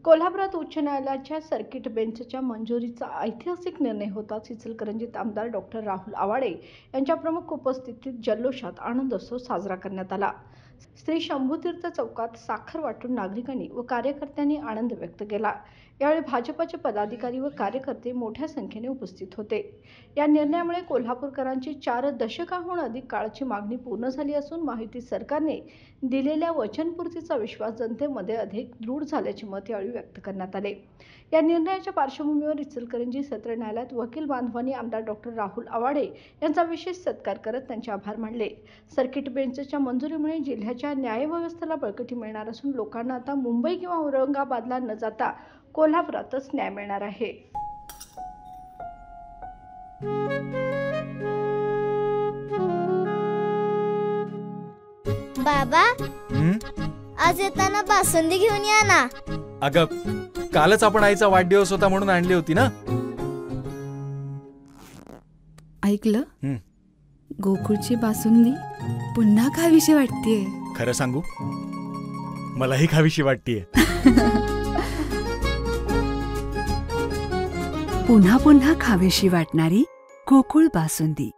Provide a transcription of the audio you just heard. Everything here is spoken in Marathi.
कोल्हापुरात उच्च न्यायालयाच्या सर्किट बेंचच्या मंजुरीचा ऐतिहासिक निर्णय होताच इचलकरंजीत आमदार डॉक्टर राहुल आवाडे यांच्या प्रमुख उपस्थितीत जल्लोषात आनंदोत्सव साजरा करण्यात आला। श्री शंभूतीर्थ चौकात साखर वाटून नागरिकांनी व कार्यकर्त्यांनी आनंद व्यक्त केला। यावेळी भाजपचे पदाधिकारी व कार्यकर्ते मोठ्या संख्येने उपस्थित होते। या निर्णयामुळे कोल्हापूरकरांची 4 दशकाहून अधिक काळाची मागणी पूर्ण झाली असून महायुती सरकारने दिलेल्या वचनपूर्तीचा विश्वास जनतेमध्ये अधिक दृढ झाल्याचे मत यावेळी व्यक्त करण्यात आले। या निर्णयाच्या पार्श्वभूमीवर इचलकरंजी सत्र न्यायालयात वकील बांधवांनी आमदार डॉक्टर राहुल आवाडे यांचा विशेष सत्कार करत त्यांचे आभार मानले। सर्किट बेंचच्या मंजुरीमुळे जिल्ह्याच्या न्यायव्यवस्थेला बळकटी मिळणार असून लोकांना आता मुंबई किंवा औरंगाबादला न जाता कोल्हापुरातच न्याय मिळणार आहे। बाबा, आज येताना बासुंदी घेऊन या ना। अगं, कालच आपण आईचा वाढदिवस होता म्हणून आणली होती ना। ऐकलं, गोकुळची बासुंदी पुन्हा खावीशी वाटतेय। खरं सांगू, मलाही खावीशी वाटतेय। पुन्हा पुन्हा खावीशी वाटणारी गोकुळ बासुंदी।